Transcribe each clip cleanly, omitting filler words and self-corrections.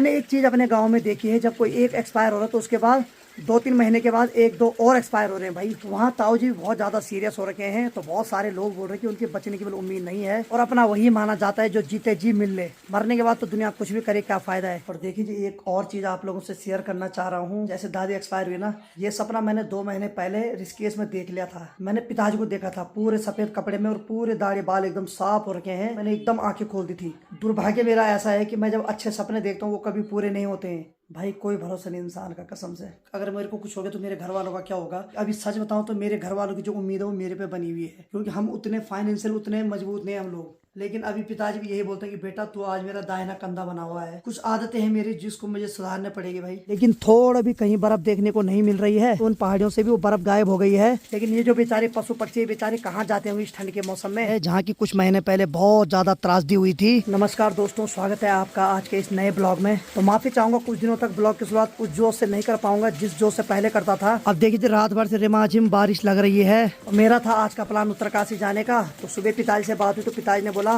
मैंने एक चीज अपने गांव में देखी है, जब कोई एक एक्सपायर हो रहा है तो उसके बाद 2-3 महीने के बाद 1-2 और एक्सपायर हो रहे हैं भाई। वहाँ ताऊ जी बहुत ज्यादा सीरियस हो रखे हैं, तो बहुत सारे लोग बोल रहे हैं कि उनके बचने की बिल्कुल उम्मीद नहीं है और अपना वही माना जाता है जो जीते जी मिल ले, मरने के बाद तो दुनिया कुछ भी करे क्या फायदा है। और देखिए जी, एक और चीज आप लोगों से शेयर करना चाह रहा हूँ। जैसे दादी एक्सपायर हुई ना, ये सपना मैंने 2 महीने पहले ऋषिकेश में देख लिया था। मैंने पिताजी को देखा था पूरे सफेद कपड़े में और पूरे दाढ़ी बाल एकदम साफ हो रखे हैं। मैंने एकदम आंखें खोल दी थी। दुर्भाग्य मेरा ऐसा है कि मैं जब अच्छे सपने देखता हूँ वो कभी पूरे नहीं होते हैं भाई। कोई भरोसा नहीं इंसान का, कसम से। अगर मेरे को कुछ हो गया तो मेरे घर वालों का क्या होगा। अभी सच बताऊं तो मेरे घर वालों की जो उम्मीद है वो मेरे पे बनी हुई है, क्योंकि हम उतने फाइनेंशियल उतने मजबूत नहीं हम लोग। लेकिन अभी पिताजी भी यही बोलते हैं कि बेटा तू आज मेरा दाहिना कंधा बना हुआ है। कुछ आदतें हैं मेरी जिसको मुझे सुधारने पड़ेगी भाई। लेकिन थोड़ा भी कहीं बर्फ देखने को नहीं मिल रही है, तो उन पहाड़ियों से भी वो बर्फ गायब हो गई है। लेकिन ये जो बेचारे पशु पक्षी बेचारे कहाँ जाते हैं इस ठंड के मौसम में, जहाँ की कुछ महीने पहले बहुत ज्यादा त्रासदी हुई थी। नमस्कार दोस्तों, स्वागत है आपका आज के इस नए ब्लॉग में। तो माफी चाहूंगा कुछ दिनों तक ब्लॉग की शुरुआत उस जोश से नहीं कर पाऊंगा जिस जोश से पहले करता था। अब देखिए रात भर से रिमाझिम बारिश लग रही है। मेरा था आज का प्लान उत्तरकाशी जाने का, तो सुबह पिताजी से बात हुई तो पिताजी ने बोला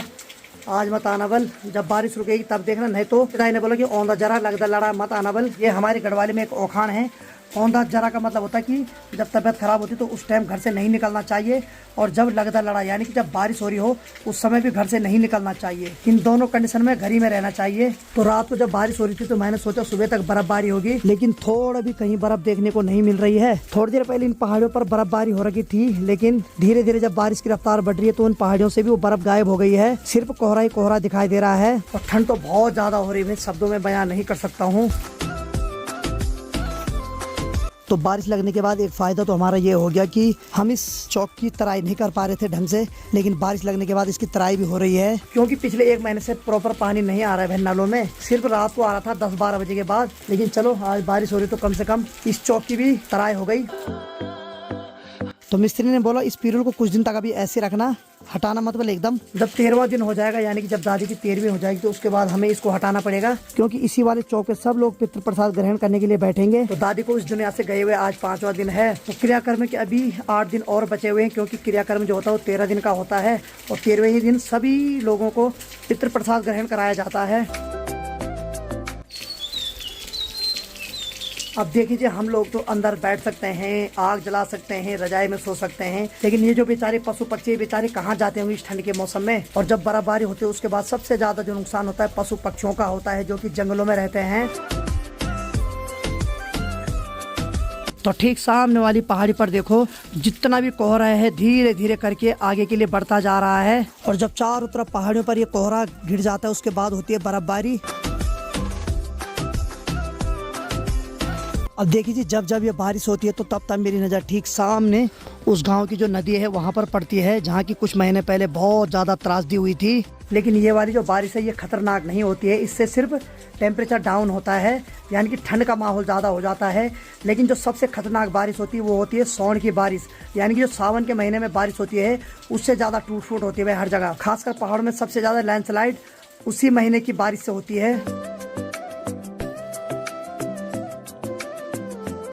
आज मत आना बल, जब बारिश रुकेगी तब देखना, नहीं तो पिताजी ने बोला कि औंधा जरा लगदा लड़ा मत आना बल। ये हमारे गढ़वाली में एक औखान है। औंधा जरा का मतलब होता है कि जब तबीयत खराब होती तो उस टाइम घर से नहीं निकलना चाहिए, और जब लगदा लड़ा यानी कि जब बारिश हो रही हो उस समय भी घर से नहीं निकलना चाहिए। इन दोनों कंडीशन में घर ही में रहना चाहिए। तो रात को जब बारिश हो रही थी तो मैंने सोचा सुबह तक बर्फबारी होगी, लेकिन थोड़ा भी कहीं बर्फ देखने को नहीं मिल रही है। थोड़ी देर पहले इन पहाड़ियों पर बर्फबारी हो रही थी, लेकिन धीरे धीरे जब बारिश की रफ्तार बढ़ रही है तो उन पहाड़ियों से भी वो बर्फ गायब हो गई है। सिर्फ कोहरा ही कोहरा दिखाई दे रहा है और ठंड तो बहुत ज्यादा हो रही है, शब्दों में बयान नहीं कर सकता हूँ। तो बारिश लगने के बाद एक फ़ायदा तो हमारा ये हो गया कि हम इस चौक की तराई नहीं कर पा रहे थे ढंग से, लेकिन बारिश लगने के बाद इसकी तराई भी हो रही है, क्योंकि पिछले 1 महीने से प्रॉपर पानी नहीं आ रहा है नालों में। सिर्फ रात को आ रहा था 10-12 बजे के बाद। लेकिन चलो आज बारिश हो रही तो कम से कम इस चौक की भी तराई हो गई। तो मिस्त्री ने बोला इस पीरुल को कुछ दिन तक अभी ऐसे रखना, हटाना मत बोले एकदम। जब 13वां दिन हो जाएगा यानी कि जब दादी की 13वीं हो जाएगी तो उसके बाद हमें इसको हटाना पड़ेगा, क्योंकि इसी वाले चौक पे सब लोग पितृ प्रसाद ग्रहण करने के लिए बैठेंगे। तो दादी को इस दुनिया से गए हुए आज 5वां दिन है। तो क्रियाकर्म के अभी 8 दिन और बचे हुए हैं, क्योंकि क्रियाकर्म जो होता है वो 13 दिन का होता है और 13वें ही दिन सभी लोगों को पितृ प्रसाद ग्रहण कराया जाता है। अब देखिए हम लोग तो अंदर बैठ सकते हैं, आग जला सकते हैं, रजाई में सो सकते हैं, लेकिन ये जो बेचारे पशु पक्षी बेचारे कहाँ जाते हैं इस ठंड के मौसम में। और जब बर्फबारी होती है उसके बाद सबसे ज्यादा जो नुकसान होता है पशु पक्षियों का होता है, जो कि जंगलों में रहते हैं। तो ठीक सामने वाली पहाड़ी पर देखो जितना भी कोहरा है धीरे धीरे करके आगे के लिए बढ़ता जा रहा है, और जब चारों तरफ पहाड़ियों पर ये कोहरा गिर जाता है उसके बाद होती है बर्फबारी। अब देखिए जी जब जब ये बारिश होती है तो तब तब मेरी नज़र ठीक सामने उस गांव की जो नदी है वहां पर पड़ती है, जहां की कुछ महीने पहले बहुत ज़्यादा त्रासदी हुई थी। लेकिन ये वाली जो बारिश है ये खतरनाक नहीं होती है, इससे सिर्फ टेम्परेचर डाउन होता है, यानी कि ठंड का माहौल ज़्यादा हो जाता है। लेकिन जो सबसे खतरनाक बारिश होती है वो होती है सावन की बारिश, यानी कि जो सावन के महीने में बारिश होती है उससे ज़्यादा टूट फूट होती है हर जगह। खासकर पहाड़ों में सबसे ज़्यादा लैंडस्लाइड उसी महीने की बारिश से होती है।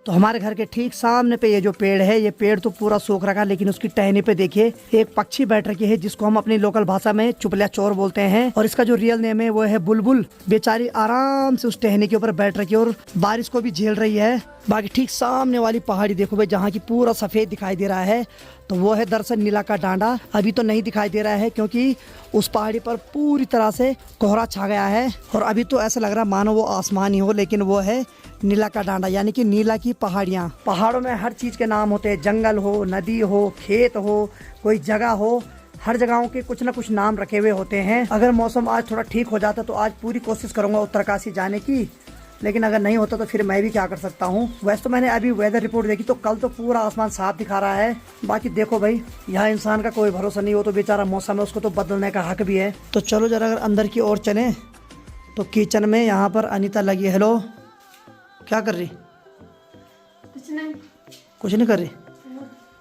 तो हमारे घर के ठीक सामने पे ये जो पेड़ है, ये पेड़ तो पूरा सूख रखा है, लेकिन उसकी टहनी पे देखिए एक पक्षी बैठ रखी है जिसको हम अपनी लोकल भाषा में चुपलिया चोर बोलते हैं, और इसका जो रियल नेम है वो है बुलबुल। बेचारी आराम से उस टहनी के ऊपर बैठ रखी है और बारिश को भी झेल रही है। बाकी ठीक सामने वाली पहाड़ी देखो भाई, जहाँ की पूरा सफेद दिखाई दे रहा है, तो वो है दरअसल नीला का डांडा। अभी तो नहीं दिखाई दे रहा है क्योंकि उस पहाड़ी पर पूरी तरह से कोहरा छा गया है, और अभी तो ऐसा लग रहा है मानो वो आसमान ही हो, लेकिन वो है नीला का डांडा, यानी कि नीला की पहाड़ियाँ। पहाड़ों में हर चीज के नाम होते हैं, जंगल हो, नदी हो, खेत हो, कोई जगह हो, हर जगहों के कुछ न कुछ नाम रखे हुए होते हैं। अगर मौसम आज थोड़ा ठीक हो जाता तो आज पूरी कोशिश करूंगा उत्तरकाशी जाने की, लेकिन अगर नहीं होता तो फिर मैं भी क्या कर सकता हूँ। वैसे तो मैंने अभी वेदर रिपोर्ट देखी तो कल तो पूरा आसमान साफ दिखा रहा है। बाकी देखो भाई, यहाँ इंसान का कोई भरोसा नहीं हो, तो बेचारा मौसम है उसको तो बदलने का हक भी है। तो चलो जरा अगर अंदर की ओर चलें तो किचन में यहाँ पर अनीता लगी। हेलो, क्या कर रही? कुछ नहीं कर रही?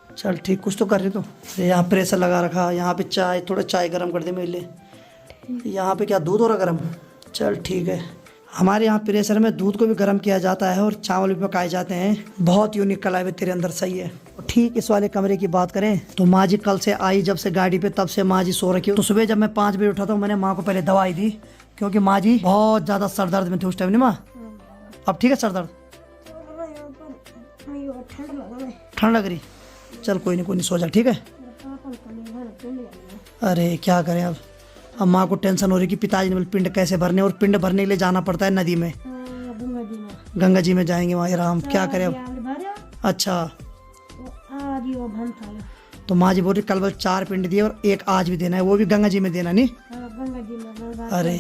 चल ठीक, कुछ तो कर रही। तो यहाँ प्रेशर लगा रखा, यहाँ पे चाय, थोड़ा चाय गर्म कर दे मेरे लिए। यहाँ पे क्या दूध हो रहा गर्म? चल ठीक है। हमारे यहाँ प्रेशर में दूध को भी गर्म किया जाता है और चावल भी पकाए जाते हैं। बहुत यूनिक कला है तेरे अंदर, सही है। ठीक इस वाले कमरे की बात करें तो माँ जी कल से आई जब से गाड़ी पे, तब से माँ जी सो रखी। तो सुबह जब मैं 5 बजे उठा तो मैंने माँ को पहले दवाई दी, क्योंकि माँ जी बहुत ज्यादा सर दर्द में थे उस टाइम नहीं माँ। अब ठीक है सर दर्द? ठंड लग रही? चल कोई नहीं सो जा, ठीक है। अरे क्या करें अब माँ को टेंशन हो रही कि पिताजी ने बोले पिंड कैसे भरने, और पिंड भरने के लिए जाना पड़ता है नदी में, गंगा जी में जाएंगे वहाँ राम, क्या करें अब। अच्छा तो माँ जी बोल रही कल बस 4 पिंड दिए और एक आज भी देना है, वो भी गंगा जी में देना नहीं। अरे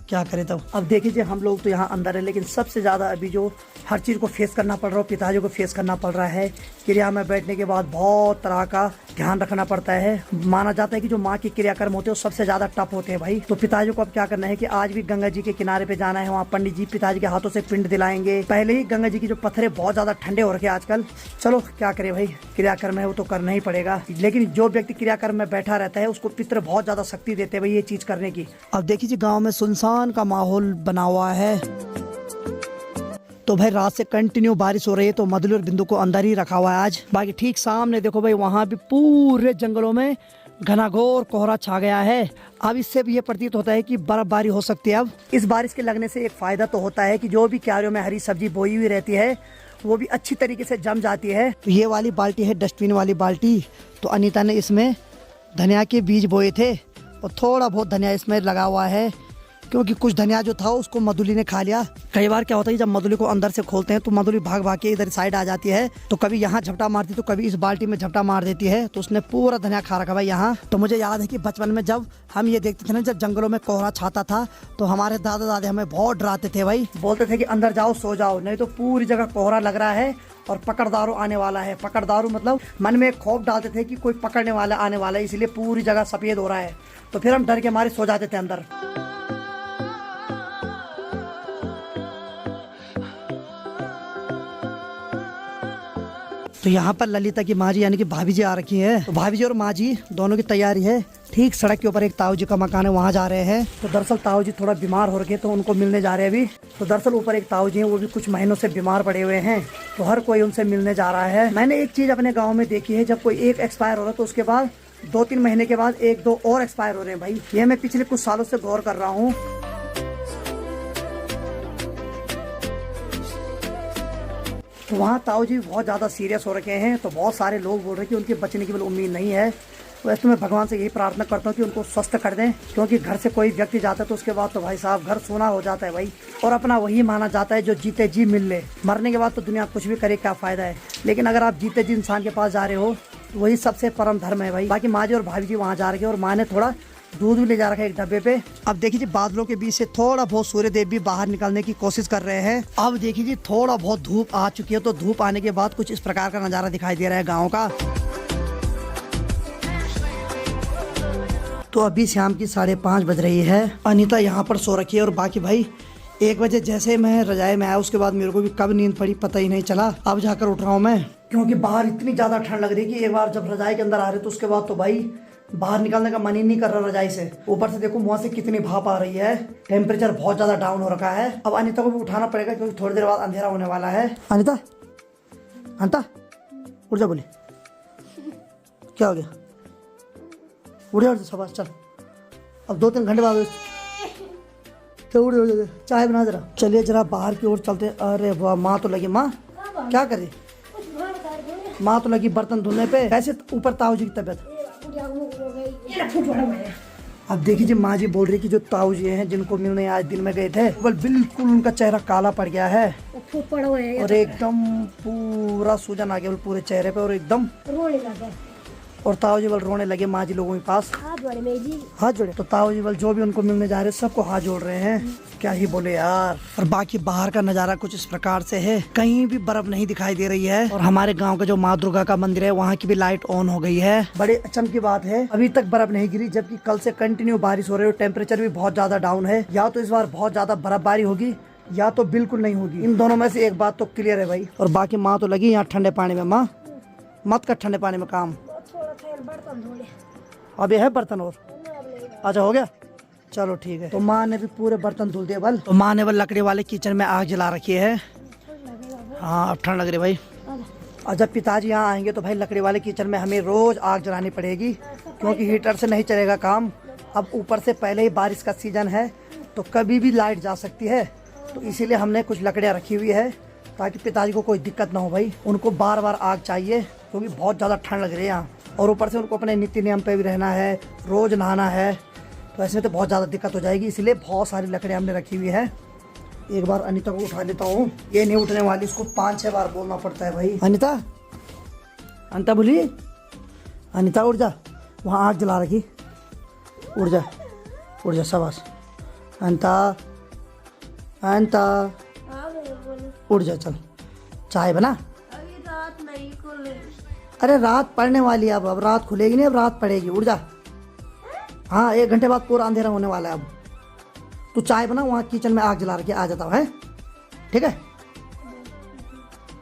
क्या करें तब। अब देखिए हम लोग तो यहाँ अंदर है, लेकिन सबसे ज़्यादा अभी जो हर चीज़ को फेस करना पड़ रहा है, पिताजी को फेस करना पड़ रहा है। क्रिया में बैठने के बाद बहुत तरह का ध्यान रखना पड़ता है। माना जाता है कि जो माँ के क्रियाकर्म होते हैं वो सबसे ज़्यादा टफ होते हैं भाई। तो पिताजी को अब क्या करना है कि आज भी गंगा जी के किनारे पे जाना है, वहाँ पंडित जी पिताजी के हाथों से पिंड दिलाएंगे। पहले ही गंगा जी की जो पत्थर बहुत ज़्यादा ठंडे हो रखे आजकल। चलो क्या करे भाई, क्रियाकर्म है वो तो करना ही पड़ेगा। लेकिन जो व्यक्ति क्रियाकर्म में बैठा रहता है उसको पितर बहुत ज़्यादा शक्ति देते हैं भाई ये चीज़ करने की। अब देखिए जी गाँव में सुनसान का माहौल बना हुआ है। तो भाई रात से कंटिन्यू बारिश हो रही है, तो मधुली और बिंदु को अंदर ही रखा हुआ है आज। बाकी ठीक सामने देखो भाई वहाँ भी पूरे जंगलों में घनाघोर कोहरा छा गया है। अब इससे भी ये प्रतीत होता है कि बर्फबारी हो सकती है। अब इस बारिश के लगने से एक फायदा तो होता है कि जो भी क्यारियों में हरी सब्जी बोई हुई रहती है वो भी अच्छी तरीके से जम जाती है। तो ये वाली बाल्टी है डस्टबिन वाली बाल्टी, तो अनीता ने इसमें धनिया के बीज बोए थे और थोड़ा बहुत धनिया इसमें लगा हुआ है, क्योंकि कुछ धनिया जो था उसको मधुली ने खा लिया। कई बार क्या होता है जब मधुली को अंदर से खोलते हैं तो मधुली भाग भाग के इधर साइड आ जाती है, तो कभी यहाँ झपटा मारती तो कभी इस बाल्टी में झपटा मार देती है। तो उसने पूरा धनिया खा रखा भाई यहाँ। तो मुझे याद है कि बचपन में जब हम ये देखते थे ना, जब जंगलों में कोहरा छाता था तो हमारे दादा दादी हमें बहुत डराते थे भाई। बोलते थे कि अंदर जाओ सो जाओ, नहीं तो पूरी जगह कोहरा लग रहा है और पकड़दारू आने वाला है। पकड़दारू मतलब मन में खौफ डालते थे कि कोई पकड़ने वाला आने वाला है, इसलिए पूरी जगह सफेद हो रहा है। तो फिर हम डर के मारे सो जाते थे अंदर। तो यहाँ पर ललिता की माँ जी यानी कि भाभी जी आ रखी है। तो भाभी जी और माँ जी दोनों की तैयारी है। ठीक सड़क के ऊपर एक ताऊ जी का मकान है, वहाँ जा रहे हैं। तो दरअसल ताऊ जी थोड़ा बीमार हो रखे तो उनको मिलने जा रहे हैं अभी। तो दरअसल ऊपर एक ताऊ जी हैं, वो भी कुछ महीनों से बीमार पड़े हुए हैं, तो हर कोई उनसे मिलने जा रहा है। मैंने एक चीज अपने गाँव में देखी है, जब कोई एक एक्सपायर हो रहा है तो उसके बाद 2-3 महीने के बाद 1-2 और एक्सपायर हो रहे हैं भाई। ये मैं पिछले कुछ सालों से गौर कर रहा हूँ। तो वहाँ ताऊ जी बहुत ज़्यादा सीरियस हो रखे हैं, तो बहुत सारे लोग बोल रहे हैं कि उनके बचने की बिल्कुल उम्मीद नहीं है। वैसे तो मैं भगवान से यही प्रार्थना करता हूँ कि उनको स्वस्थ कर दें, क्योंकि घर से कोई व्यक्ति जाता है तो उसके बाद तो भाई साहब घर सूना हो जाता है भाई। और अपना वही माना जाता है जो जीते जी मिल ले। मरने के बाद तो दुनिया कुछ भी करे क्या फ़ायदा है, लेकिन अगर आप जीते जी इंसान के पास जा रहे हो तो वही सबसे परम धर्म है भाई। बाकी माँ जी और भाभी जी वहाँ जा रहे हैं और माँ ने थोड़ा दूध भी ले जा रखा है एक डब्बे पे। अब देखिए बादलों के बीच से थोड़ा बहुत सूर्यदेव भी बाहर निकलने की कोशिश कर रहे हैं। अब देखिए थोड़ा बहुत धूप आ चुकी है, तो धूप आने के बाद कुछ इस प्रकार का नज़ारा दिखाई दे रहा है गाँव का। तो अभी शाम की 5:30 बज रही है। अनीता यहाँ पर सो रखी है और बाकी भाई 1 बजे जैसे मैं रजाई में आया उसके बाद मेरे को भी कब नींद पड़ी पता ही नहीं चला। अब जाकर उठ रहा हूँ मैं, क्योंकि बाहर इतनी ज़्यादा ठंड लग रही है कि एक बार जब रजाई के अंदर आ रहे तो उसके बाद तो भाई बाहर निकलने का मन ही नहीं कर रहा रजाई से। ऊपर से देखो मुँह से कितनी भाप आ रही है, टेम्परेचर बहुत ज़्यादा डाउन हो रखा है। अब अनीता को भी उठाना पड़ेगा क्योंकि थोड़ी देर बाद अंधेरा होने वाला है। अनीता अनीता उठ जा। बोली क्या हो गया? उड़े और शाबाश चल। अब 2-3 घंटे बाद तो उड़े हो जाए, चाय बना जरा। चलिए जरा बाहर की ओर चलते। अरे वाह माँ तो लगी, माँ क्या कर रही? माँ तो लगी बर्तन धुलने पे। कैसे ऊपर ताऊ जी की तबीयत? अब देखिए माँ जी बोल रही कि जो ताऊ जी हैं जिनको मिलने आज दिन में गए थे बिल्कुल उनका चेहरा काला पड़ गया है और एकदम पूरा सूजन आ गया पूरे चेहरे पे और एकदम रोने लगा। और ताऊ जी बल रोने लगे माँ जी लोगों के पास। हाथ जोड़े तो ताऊ जी बल जो भी उनको मिलने जा रहे हैं सबको हाथ जोड़ रहे हैं। क्या ही बोले यार। और बाकी बाहर का नजारा कुछ इस प्रकार से है, कहीं भी बर्फ नहीं दिखाई दे रही है। और हमारे गांव का जो माँ दुर्गा का मंदिर है वहाँ की भी लाइट ऑन हो गई है। बड़े अचंभ की बात है अभी तक बर्फ नहीं गिरी, जबकि कल से कंटिन्यू बारिश हो रही है और टेम्परेचर भी बहुत ज्यादा डाउन है। या तो इस बार बहुत ज्यादा बर्फबारी होगी या तो बिल्कुल नहीं होगी। इन दोनों में से एक बात तो क्लियर है भाई। और बाकी माँ तो लगी यहाँ ठंडे पानी में। माँ मत कर ठंडे पानी में काम। अब ये है बर्तन और अच्छा हो गया, चलो ठीक है। तो माँ ने भी पूरे बर्तन धुल दिए बल। तो माँ ने बल लकड़ी वाले किचन में आग जला रखी है। हाँ अब ठंड लग रही भाई। और जब पिताजी यहाँ आएंगे तो भाई लकड़ी वाले किचन में हमें रोज आग जलानी पड़ेगी, क्योंकि हीटर से नहीं चलेगा काम। अब ऊपर से पहले ही बारिश का सीजन है तो कभी भी लाइट जा सकती है, तो इसीलिए हमने कुछ लकड़ियाँ रखी हुई है ताकि पिताजी को कोई दिक्कत ना हो भाई। उनको बार बार आग चाहिए क्योंकि बहुत ज़्यादा ठंड लग रही है यहाँ, और ऊपर से उनको अपने नित्य नियम पे भी रहना है, रोज़ नहाना है, तो ऐसे में तो बहुत ज़्यादा दिक्कत हो जाएगी। इसलिए बहुत सारी लकड़ियाँ हमने रखी हुई है। एक बार अनीता को उठा लेता हूँ, ये नहीं उठने वाली, इसको 5-6 बार बोलना पड़ता है भाई। अनीता, अनीता बोली, अनीता उठ जा, वहाँ आग जला रखी, उठ जा, उठ जा, शाबाश। अनीता, अनीता उठ जा, चल चाय बना। अभी रात नहीं खुले। अरे रात पड़ने वाली है, अब रात खुलेगी नहीं, अब रात पड़ेगी, उठ जा। हाँ 1 घंटे बाद पूरा अंधेरा होने वाला है। अब तू चाय बना, वहाँ किचन में आग जला रखी, आ जाता है, ठीक है,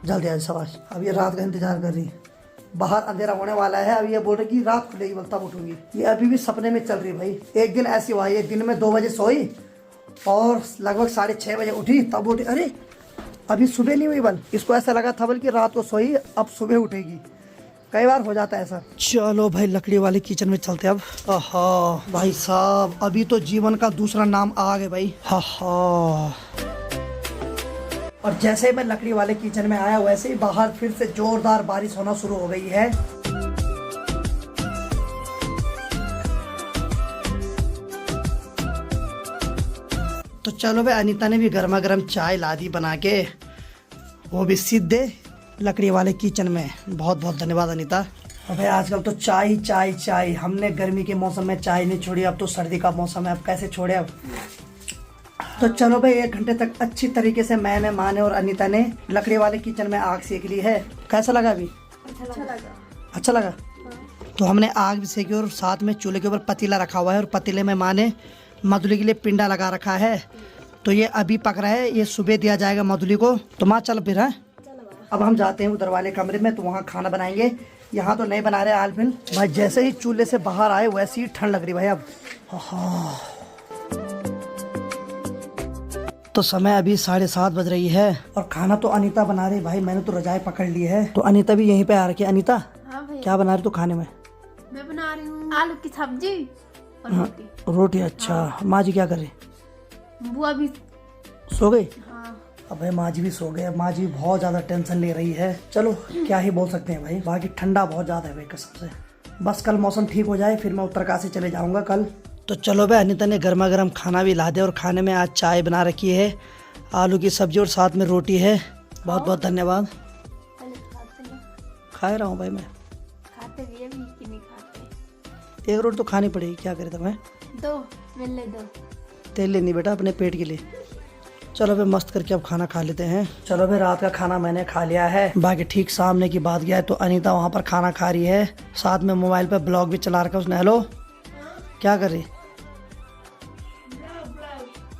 जल्दी आ, शाबाश। अब ये रात का इंतजार कर रही है, बाहर अंधेरा होने वाला है। अब ये बोल रही कि रात खुलेगी तब उठूंगी। ये अभी भी सपने में चल रही है भाई। एक दिन ऐसी हुआ, ये दिन में 2 बजे सोई और लगभग 6:30 बजे उठी, तब उठी। अरे अभी सुबह नहीं हुई बल, इसको ऐसा लगा था बल कि रात को सोई, अब सुबह उठेगी। कई बार हो जाता है ऐसा। चलो भाई लकड़ी वाले किचन में चलते अब। आहा भाई साहब, अभी तो जीवन का दूसरा नाम आग है भाई। हा। और जैसे ही मैं लकड़ी वाले किचन में आया, वैसे ही बाहर फिर से जोरदार बारिश होना शुरू हो गई है। तो चलो भाई, अनीता ने भी गर्मा गर्म चाय ला दी बना के, वो भी सीधे लकड़ी वाले किचन में। बहुत बहुत धन्यवाद अनीता। अब भाई आजकल तो चाय ही चाय चाय, हमने गर्मी के मौसम में चाय नहीं छोड़ी, अब तो सर्दी का मौसम है, अब कैसे छोड़े अब। तो चलो भाई 1 घंटे तक अच्छी तरीके से मैंने, माँ ने और अनीता ने लकड़ी वाले किचन में आग सेक ली है। कैसा लगा अभी? अच्छा लगा। तो हमने आग भी सेकी और साथ में चूल्हे के ऊपर पतीला रखा हुआ है, और पतीले में माँ ने मधुली के लिए पिंडा लगा रखा है। तो ये अभी पक रहा है, ये सुबह दिया जाएगा मधुली को। तो माँ चल फिर है, अब हम जाते हैं उधर वाले कमरे में, तो वहाँ खाना बनाएंगे। यहाँ तो नहीं बना रहे हाल फिल भाई। जैसे ही चूल्हे से बाहर आए वैसे ही ठंड लग रही भाई अब। तो समय अभी 7:30 बज रही है और खाना तो अनीता बना रही भाई। मैंने तो रजाई पकड़ ली है, तो अनीता भी यहीं पे आ रखी है। अनीता हाँ भैया, क्या क्या बना रही तो खाने में? मैं बना रही हूँ आलू की सब्जी और रोटी। रोटी, अच्छा। माँ जी क्या कर रही? बुआ भी सो गई? हाँ। अब भाई माँ जी भी सो गए। माँ जी बहुत ज्यादा टेंशन ले रही है। चलो क्या ही बोल सकते हैं भाई, बाकी ठंडा बहुत ज्यादा है भाई कसम से। बस कल मौसम ठीक हो जाए फिर मैं उत्तरकाशी चले जाऊंगा कल। तो चलो भाई, अनीता ने गर्मा गर्म खाना भी ला दे, और खाने में आज चाय बना रखी है, आलू की सब्जी और साथ में रोटी है। बहुत बहुत धन्यवाद। खा रहा हूँ भाई मैं। खाते भी है कि नहीं खाते? एक रोटी तो खानी पड़ेगी, क्या करे तो मैं। दो मिलने दो। तेल लेनी बेटा अपने पेट के लिए। चलो भाई मस्त करके अब खाना खा लेते हैं। चलो भाई रात का खाना मैंने खा लिया है। बाकी ठीक सामने की बात क्या है, तो अनीता वहाँ पर खाना खा रही है, साथ में मोबाइल पर ब्लॉग भी चला रखा उसने। हेलो, क्या कर रही?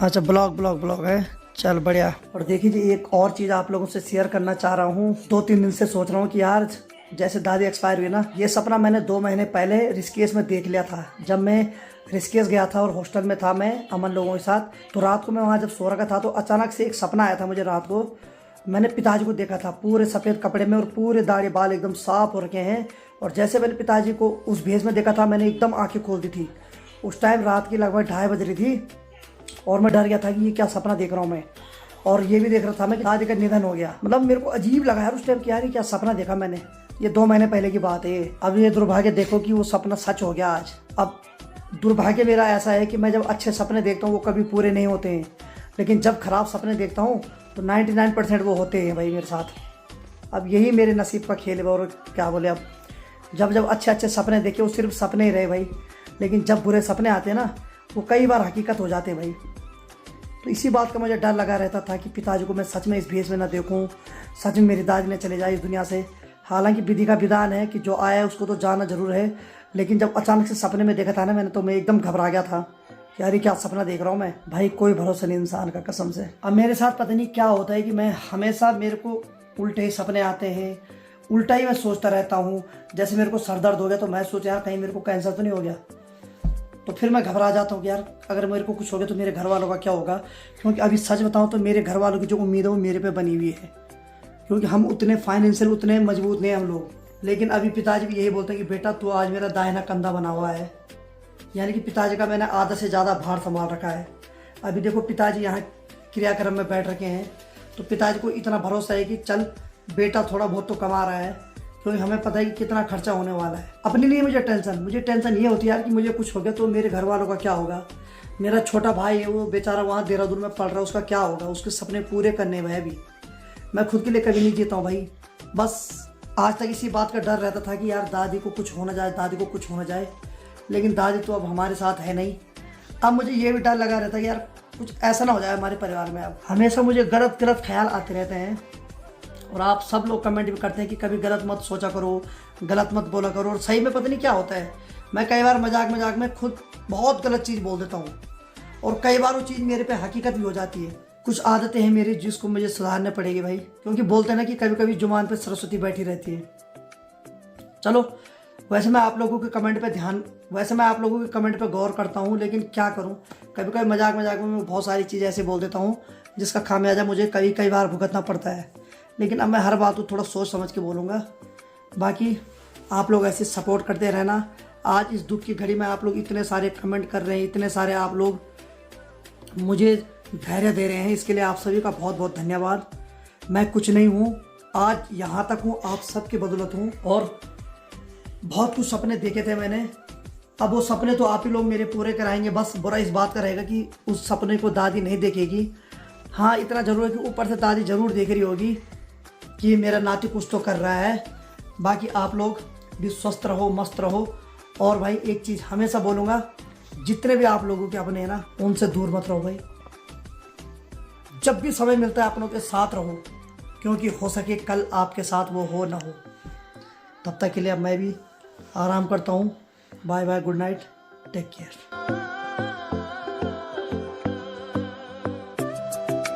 अच्छा ब्लॉग है, चल बढ़िया। और देखिए एक और चीज़ आप लोगों से शेयर करना चाह रहा हूँ। 2-3 दिन से सोच रहा हूँ कि यार जैसे दादी एक्सपायर हुई ना, ये सपना मैंने 2 महीने पहले ऋषिकेश में देख लिया था। जब मैं ऋषिकेश गया था और हॉस्टल में था मैं अमन लोगों के साथ, तो रात को मैं वहाँ जब सो रखा था तो अचानक से एक सपना आया था मुझे। रात को मैंने पिताजी को देखा था पूरे सफ़ेद कपड़े में और पूरे दाढ़ी बाल एकदम साफ हो रखे हैं। और जैसे मैंने पिताजी को उस भेष में देखा था, मैंने एकदम आंखें खोल दी थी। उस टाइम रात की लगभग 2:30 बज रही थी और मैं डर गया था कि ये क्या सपना देख रहा हूँ मैं। और ये भी देख रहा था मैं कि दादी का निधन हो गया। मतलब मेरे को अजीब लगा यार उस टाइम कि यार क्या सपना देखा मैंने। ये 2 महीने पहले की बात है। अब ये दुर्भाग्य देखो कि वो सपना सच हो गया आज। अब दुर्भाग्य मेरा ऐसा है कि मैं जब अच्छे सपने देखता हूँ वो कभी पूरे नहीं होते हैं, लेकिन जब खराब सपने देखता हूँ तो 99% वो होते हैं भाई मेरे साथ। अब यही मेरे नसीब का खेल है और क्या बोले। अब जब अच्छे सपने देखे वो सिर्फ सपने ही रहे भाई, लेकिन जब बुरे सपने आते हैं ना वो कई बार हकीकत हो जाते हैं भाई। तो इसी बात का मुझे डर लगा रहता था कि पिताजी को मैं सच में इस भेष में ना देखूं, सच में मेरी दादी ने चले जाए इस दुनिया से। हालांकि विधि का विधान है कि जो आया है उसको तो जाना जरूर है, लेकिन जब अचानक से सपने में देखा था ना मैंने, तो मैं एकदम घबरा गया था कि यार क्या सपना देख रहा हूँ मैं। भाई कोई भरोसा नहीं इंसान का कसम से। अब मेरे साथ पता नहीं क्या होता है कि मैं हमेशा, मेरे को उल्टे ही सपने आते हैं, उल्टा ही मैं सोचता रहता हूँ। जैसे मेरे को सर दर्द हो गया तो मैं सोचा यार कहीं मेरे को कैंसर तो नहीं हो गया, तो फिर मैं घबरा जाता हूँ कि यार अगर मेरे को कुछ हो गया तो मेरे घर वालों का क्या होगा। क्योंकि अभी सच बताऊँ तो मेरे घर वालों की जो उम्मीद है वो मेरे पे बनी हुई है, क्योंकि हम उतने फाइनेंशियल उतने मजबूत नहीं हम लोग। लेकिन अभी पिताजी भी यही बोलते हैं कि बेटा तू आज मेरा दाहिना कंधा बना हुआ है, यानी कि पिताजी का मैंने आधा से ज़्यादा भार संभाल रखा है। अभी देखो पिताजी यहाँ क्रियाक्रम में बैठ रखे हैं, तो पिताजी को इतना भरोसा है कि चल बेटा थोड़ा बहुत तो कमा रहा है, क्योंकि हमें पता है कि कितना खर्चा होने वाला है। अपने लिए मुझे टेंशन ये होती है यार कि मुझे कुछ हो गया तो मेरे घर वालों का क्या होगा। मेरा छोटा भाई है, वो बेचारा वहाँ देहरादून में पढ़ रहा है, उसका क्या होगा, उसके सपने पूरे करने में है भी। मैं खुद के लिए कभी नहीं जीता हूँ भाई। बस आज तक इसी बात का डर रहता था कि यार दादी को कुछ होना जाए, दादी को कुछ होना जाए, लेकिन दादी तो अब हमारे साथ है नहीं। अब मुझे ये भी डर लगा रहता है कि यार कुछ ऐसा ना हो जाए हमारे परिवार में। अब हमेशा मुझे गलत ख्याल आते रहते हैं, और आप सब लोग कमेंट भी करते हैं कि कभी गलत मत सोचा करो, गलत मत बोला करो, और सही में पता नहीं क्या होता है। मैं कई बार मजाक में खुद बहुत गलत चीज़ बोल देता हूँ, और कई बार वो चीज़ मेरे पे हकीकत भी हो जाती है। कुछ आदतें हैं मेरी जिसको मुझे सुधारना पड़ेगी भाई, क्योंकि बोलते हैं ना कि कभी कभी जुबान पे सरस्वती बैठी रहती है। चलो वैसे मैं आप लोगों के कमेंट पे गौर करता हूँ, लेकिन क्या करूँ, कभी कभी मजाक में मैं बहुत सारी चीज़ें ऐसे बोल देता हूँ जिसका खामियाजा मुझे कई बार भुगतना पड़ता है। लेकिन अब मैं हर बात को थोड़ा सोच समझ के बोलूँगा। बाकी आप लोग ऐसे सपोर्ट करते रहना। आज इस दुख की घड़ी में आप लोग इतने सारे कमेंट कर रहे हैं, इतने सारे आप लोग मुझे धैर्य दे रहे हैं, इसके लिए आप सभी का बहुत बहुत धन्यवाद। मैं कुछ नहीं हूँ, आज यहाँ तक हूँ आप सबकी बदौलत हूँ, और बहुत कुछ सपने देखे थे मैंने। अब वो सपने तो आप ही लोग मेरे पूरे कराएंगे। बस बुरा इस बात का रहेगा कि उस सपने को दादी नहीं देखेगी। हाँ इतना ज़रूर है कि ऊपर से दादी ज़रूर देख रही होगी कि मेरा नाती कुछ तो कर रहा है। बाकी आप लोग भी स्वस्थ रहो, मस्त रहो। और भाई एक चीज़ हमेशा बोलूँगा, जितने भी आप लोगों के अपने हैं ना, उनसे दूर मत रहो भाई। जब भी समय मिलता है अपनों के साथ रहो, क्योंकि हो सके कल आपके साथ वो हो ना हो। तब तक के लिए अब मैं भी आराम करता हूँ। Bye bye, good night, take care.